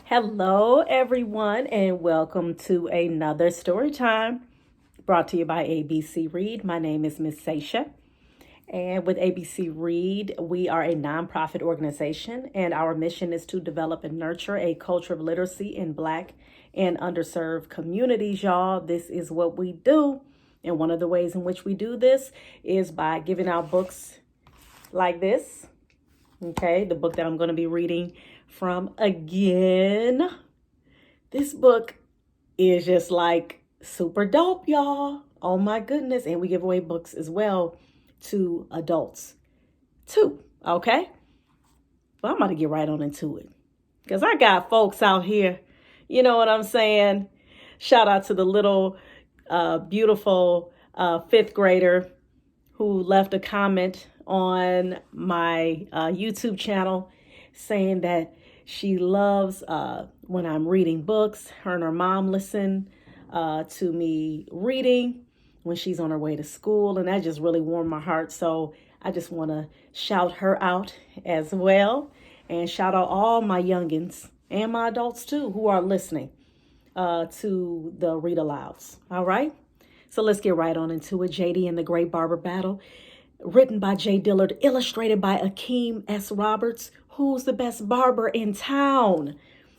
Hello, everyone, and welcome to another story time brought to you by ABC Read. My name is Miss Seisha, and with ABC Read, we are a nonprofit organization, and our mission is to develop and nurture a culture of literacy in Black and underserved communities. Y'all, this is what we do, and one of the ways in which we do this is by giving out books like this. Okay, the book that I'm going to be reading from again. This book is just like super dope, y'all. Oh my goodness. And we give away books as well to adults too. Okay. Well, I'm about to get right on into it because I got folks out here. You know what I'm saying? Shout out to the little beautiful fifth grader who left a comment on my YouTube channel saying that she loves when I'm reading books. Her and her mom listen to me reading when she's on her way to school, and that just really warmed my heart. So I just want to shout her out as well, and shout out all my youngins and my adults too who are listening to the read alouds. All right. So let's get right on into it. JD and the Great Barber Battle, written by J. Dillard, illustrated by Akeem S. Roberts. Who's the best barber in town?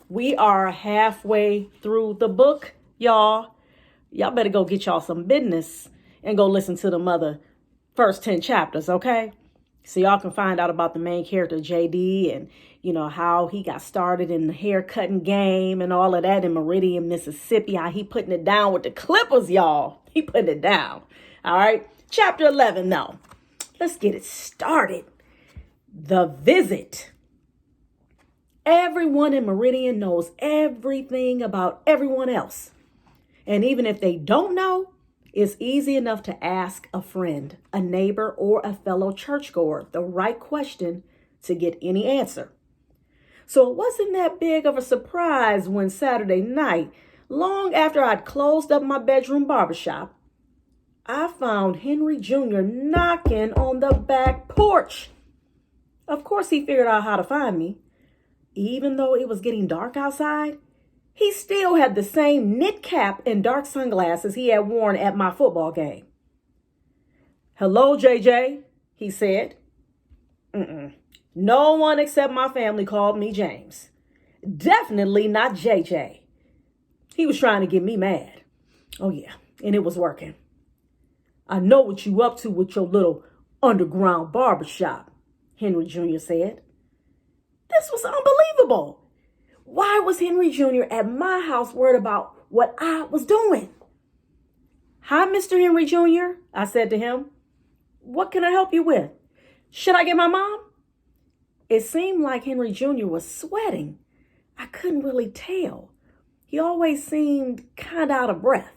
We are halfway through the book, y'all. Y'all better go get y'all some business and go listen to the mother first 10 chapters, okay? So y'all can find out about the main character, JD, and, you know, how he got started in the haircutting game and all of that in Meridian, Mississippi, how he putting it down with the Clippers, y'all. He putting it down, all right? Chapter 11, though. Let's get it started. The Visit. Everyone in Meridian knows everything about everyone else. And even if they don't know, it's easy enough to ask a friend, a neighbor, or a fellow churchgoer the right question to get any answer. So it wasn't that big of a surprise when Saturday night, long after I'd closed up my bedroom barbershop, I found Henry Jr. knocking on the back porch. Of course, he figured out how to find me. Even though it was getting dark outside, he still had the same knit cap and dark sunglasses he had worn at my football game. "Hello, JJ," he said. No one except my family called me James. Definitely not JJ. He was trying to get me mad. Oh yeah, and it was working. "I know what you up to with your little underground barbershop," Henry Jr. said. This was unbelievable. Why was Henry Jr. at my house worried about what I was doing? "Hi, Mr. Henry Jr., I said to him. "What can I help you with? Should I get my mom?" It seemed like Henry Jr. was sweating. I couldn't really tell. He always seemed kind of out of breath.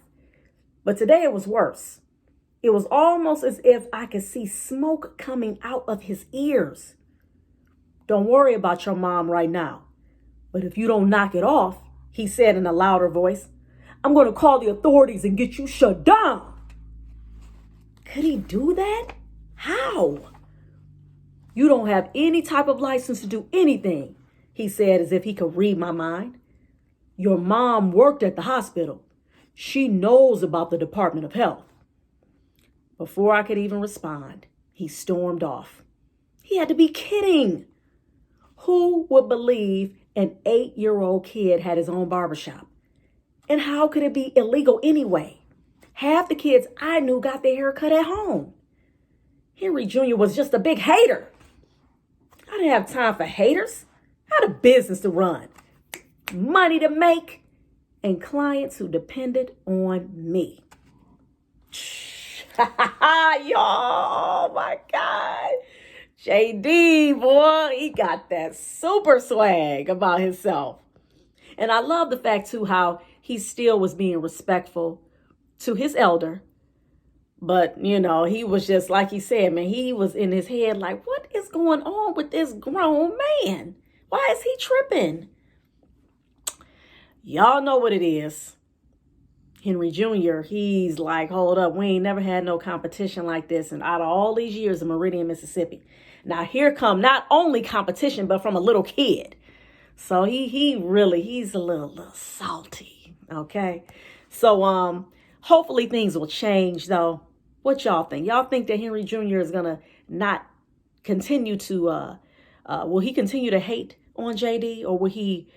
But today it was worse. It was almost as if I could see smoke coming out of his ears. "Don't worry about your mom right now. But if you don't knock it off," he said in a louder voice, "I'm going to call the authorities and get you shut down." Could he do that? How? "You don't have any type of license to do anything," he said as if he could read my mind. "Your mom worked at the hospital. She knows about the Department of Health." Before I could even respond, he stormed off. He had to be kidding. Who would believe an 8-year-old kid had his own barbershop? And how could it be illegal anyway? Half the kids I knew got their hair cut at home. Henry Jr. was just a big hater. I didn't have time for haters. I had a business to run, money to make, and clients who depended on me. Y'all, my God. JD, boy, he got that super swag about himself. And I love the fact, too, how he still was being respectful to his elder. But, you know, he was just, like he said, man, he was in his head like, what is going on with this grown man? Why is he tripping? Y'all know what it is. Henry Jr., he's like, hold up, we ain't never had no competition like this. And out of all these years in Meridian, Mississippi. Now here come not only competition, but from a little kid. So he's a little salty. Okay. So hopefully things will change though. What y'all think? Y'all think that Henry Jr. is gonna not continue to will he continue to hate on JD, or will he,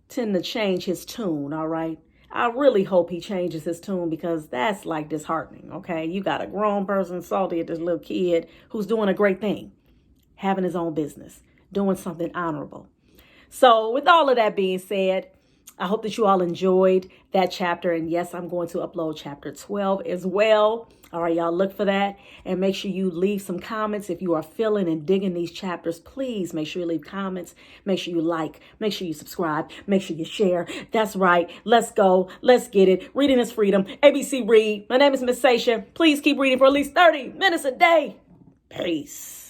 tend to change his tune? All right. I really hope he changes his tune, because that's like disheartening. Okay. You got a grown person salty at this little kid who's doing a great thing, having his own business, doing something honorable. So with all of that being said, I hope that you all enjoyed that chapter. And yes, I'm going to upload chapter 12 as well. All right, y'all, look for that. And make sure you leave some comments. If you are feeling and digging these chapters, please make sure you leave comments. Make sure you like. Make sure you subscribe. Make sure you share. That's right. Let's go. Let's get it. Reading is freedom. ABC Read. My name is Miss Sasha. Please keep reading for at least 30 minutes a day. Peace.